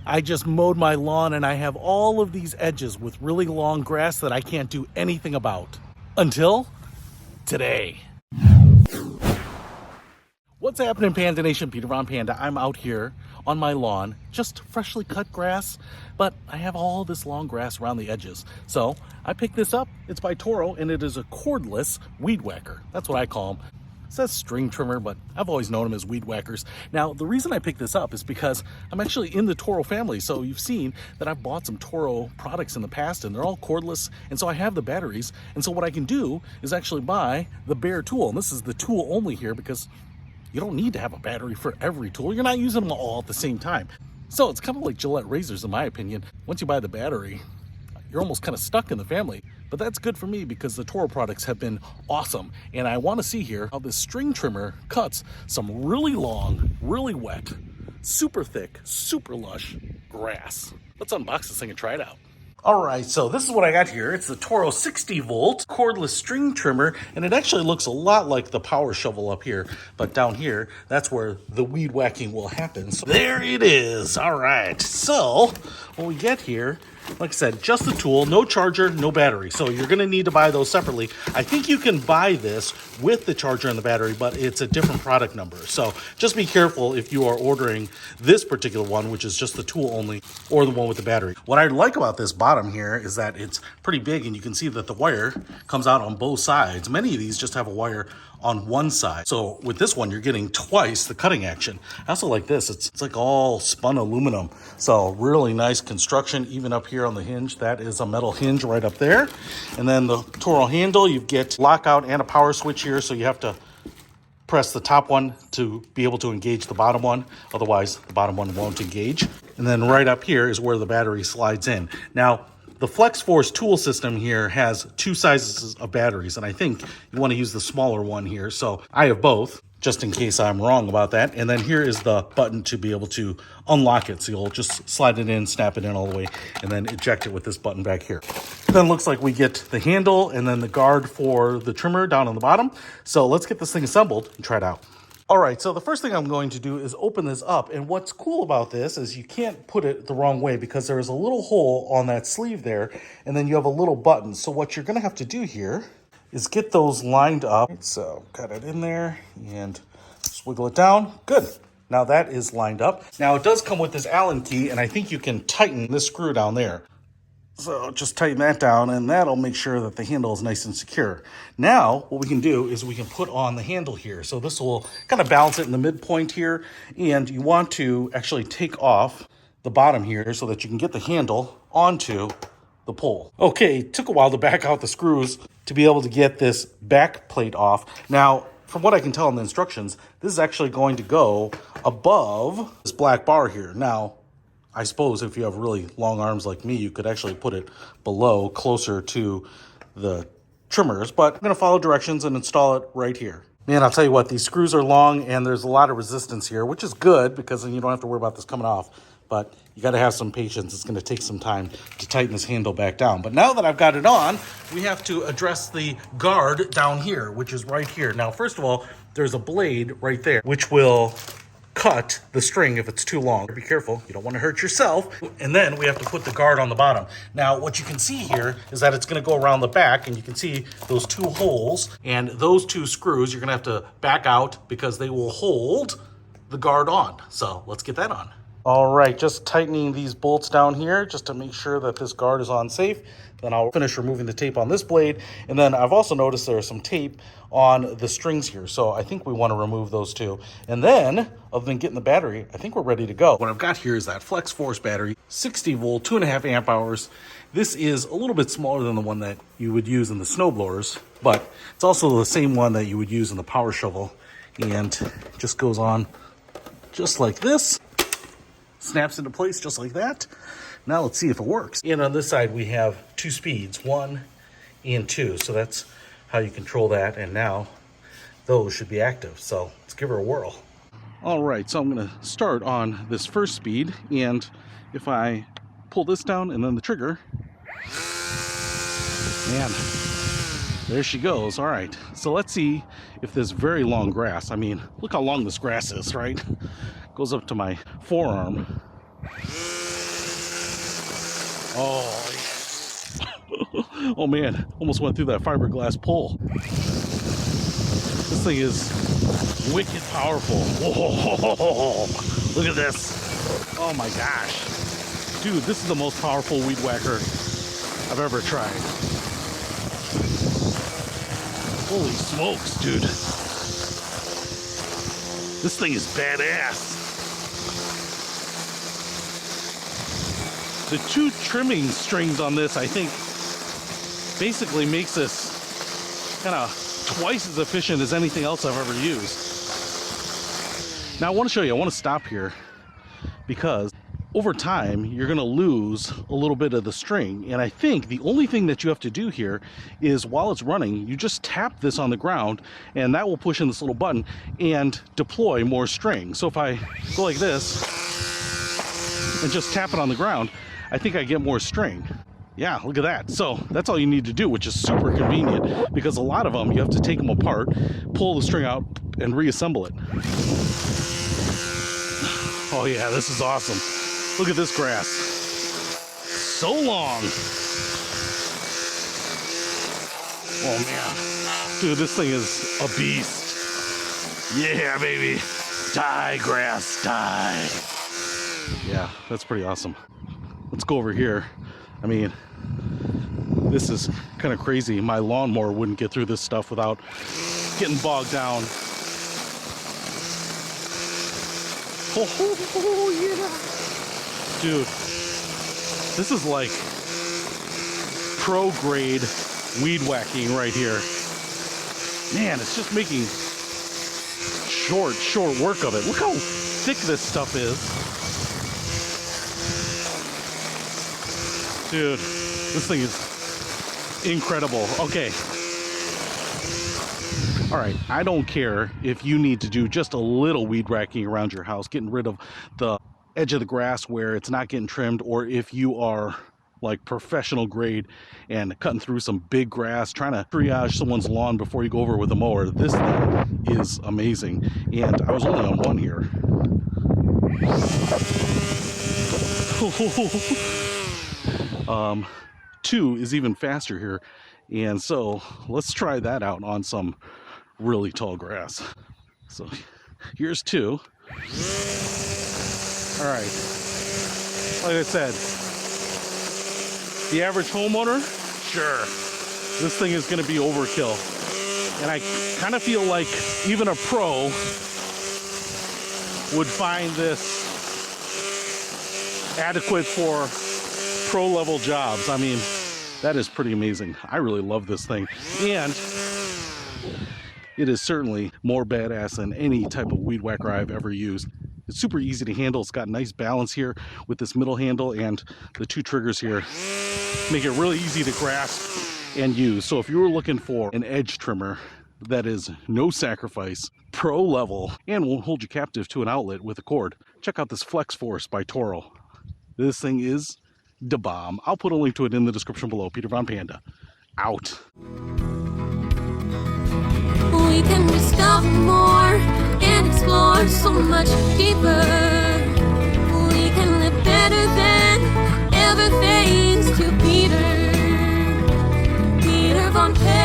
I just mowed my lawn and I have all of these edges with really long grass that I can't do anything about. Until today. What's happening, Panda Nation? Peter Von Panda. I'm out here on my lawn, just freshly cut grass, but I have all this long grass around the edges. So I picked this up. It's by Toro, and it is a cordless weed whacker. That's what I call them. It says string trimmer, but I've always known them as weed whackers. Now, the reason I picked this up is because I'm actually in the Toro family. So you've seen that I've bought some Toro products in the past, and they're all cordless. And so I have the batteries. And so what I can do is actually buy the bare tool. And this is the tool only here because you don't need to have a battery for every tool. You're not using them all at the same time. So it's kind of like Gillette razors, in my opinion. Once you buy the battery, you're almost kind of stuck in the family. But that's good for me because the Toro products have been awesome. And I want to see here how this string trimmer cuts some really long, really wet, super thick, super lush grass. Let's unbox this thing and try it out. All right, so this is what I got here. It's the Toro 60 volt cordless string trimmer, and it actually looks a lot like the power shovel up here, but down here, that's where the weed whacking will happen. So there it is. All right, so what we get here, like I said, just the tool, no charger, no battery. So you're gonna need to buy those separately. I think you can buy this with the charger and the battery, but it's a different product number. So just be careful if you are ordering this particular one, which is just the tool only, or the one with the battery. What I like about this bottom here is that it's pretty big, and you can see that the wire comes out on both sides. Many of these just have a wire on one side. So with this one, you're getting twice the cutting action. I also like this. It's like all spun aluminum. So really nice construction, even up here on the hinge. That is a metal hinge right up there. And then the Toro handle, you get lockout and a power switch here. So you have to press the top one to be able to engage the bottom one. Otherwise, the bottom one won't engage. And then right up here is where the battery slides in. Now, the Flex Force tool system here has two sizes of batteries, and I think you want to use the smaller one here. So I have both, just in case I'm wrong about that. And then here is the button to be able to unlock it. So you'll just slide it in, snap it in all the way, and then eject it with this button back here. Then it looks like we get the handle and then the guard for the trimmer down on the bottom. So let's get this thing assembled and try it out. All right, so the first thing I'm going to do is open this up. And what's cool about this is you can't put it the wrong way because there is a little hole on that sleeve there, and then you have a little button. So what you're gonna have to do here is get those lined up. So got it in there and just wiggle it down. Good. Now that is lined up. Now it does come with this Allen key, and I think you can tighten this screw down there. So just tighten that down, and that'll make sure that the handle is nice and secure. Now, what we can do is we can put on the handle here. So this will kind of balance it in the midpoint here, and you want to actually take off the bottom here so that you can get the handle onto the pole. Okay, took a while to back out the screws to be able to get this back plate off. Now, from what I can tell in the instructions, this is actually going to go above this black bar here. Now, I suppose if you have really long arms like me, you could actually put it below, closer to the trimmers, but I'm gonna follow directions and install it right here. Man, I'll tell you what, these screws are long and there's a lot of resistance here, which is good because then you don't have to worry about this coming off, but you gotta have some patience. It's gonna take some time to tighten this handle back down. But now that I've got it on, we have to address the guard down here, which is right here. Now, first of all, there's a blade right there, which will cut the string if it's too long. Be careful, you don't want to hurt yourself. And then we have to put the guard on the bottom. Now, what you can see here is that it's going to go around the back, and you can see those two holes, and those two screws you're going to have to back out because they will hold the guard on. So let's get that on. All right, just tightening these bolts down here just to make sure that this guard is on safe. Then I'll finish removing the tape on this blade. And then I've also noticed there's some tape on the strings here. So I think we want to remove those too. And then, other than getting the battery, I think we're ready to go. What I've got here is that Flex Force battery, 60 volt, 2.5 amp hours. This is a little bit smaller than the one that you would use in the snow blowers, but it's also the same one that you would use in the power shovel. And just goes on just like this. Snaps into place just like that. Now let's see if it works. And on this side, we have two speeds, 1 and 2. So that's how you control that. And now those should be active. So let's give her a whirl. All right, so I'm gonna start on this first speed. And if I pull this down and then the trigger, and there she goes. All right, so let's see if this very long grass, I mean, look how long this grass is, right? Goes up to my forearm. Oh, yeah. Oh man, almost went through that fiberglass pole. This thing is wicked powerful. Whoa, look at this. Oh my gosh. Dude, this is the most powerful weed whacker I've ever tried. Holy smokes, dude. This thing is badass. The 2 trimming strings on this, I think, basically makes this kind of twice as efficient as anything else I've ever used. Now I want to show you, I want to stop here because over time you're going to lose a little bit of the string, and I think the only thing that you have to do here is while it's running, you just tap this on the ground and that will push in this little button and deploy more string. So if I go like this and just tap it on the ground, I think I get more string. Yeah, look at that. So that's all you need to do, which is super convenient because a lot of them, you have to take them apart, pull the string out, and reassemble it. Oh yeah, this is awesome. Look at this grass. So long. Oh man. Dude, this thing is a beast. Yeah, baby. Die, grass, die. Yeah, that's pretty awesome. Let's go over here. I mean, this is kind of crazy. My lawnmower wouldn't get through this stuff without getting bogged down. Oh yeah. Dude, this is like pro grade weed whacking right here. Man, it's just making short work of it. Look how thick this stuff is. Dude, this thing is incredible. Okay. All right, I don't care if you need to do just a little weed whacking around your house, getting rid of the edge of the grass where it's not getting trimmed, or if you are like professional grade and cutting through some big grass, trying to triage someone's lawn before you go over with a mower. This thing is amazing. And I was only on one here. 2 is even faster here. And so let's try that out on some really tall grass. So here's 2. All right, like I said, the average homeowner, sure, this thing is going to be overkill. And I kind of feel like even a pro would find this adequate for pro level jobs. I mean, that is pretty amazing. I really love this thing. And it is certainly more badass than any type of weed whacker I've ever used. It's super easy to handle. It's got nice balance here with this middle handle, and the 2 triggers here make it really easy to grasp and use. So if you were looking for an edge trimmer that is no sacrifice, pro level, and won't hold you captive to an outlet with a cord, check out this Flex Force by Toro. This thing is da bomb. I'll put a link to it in the description below. Peter Von Panda, out. We can discover more and explore so much deeper. We can live better than ever, thanks to Peter Von Panda.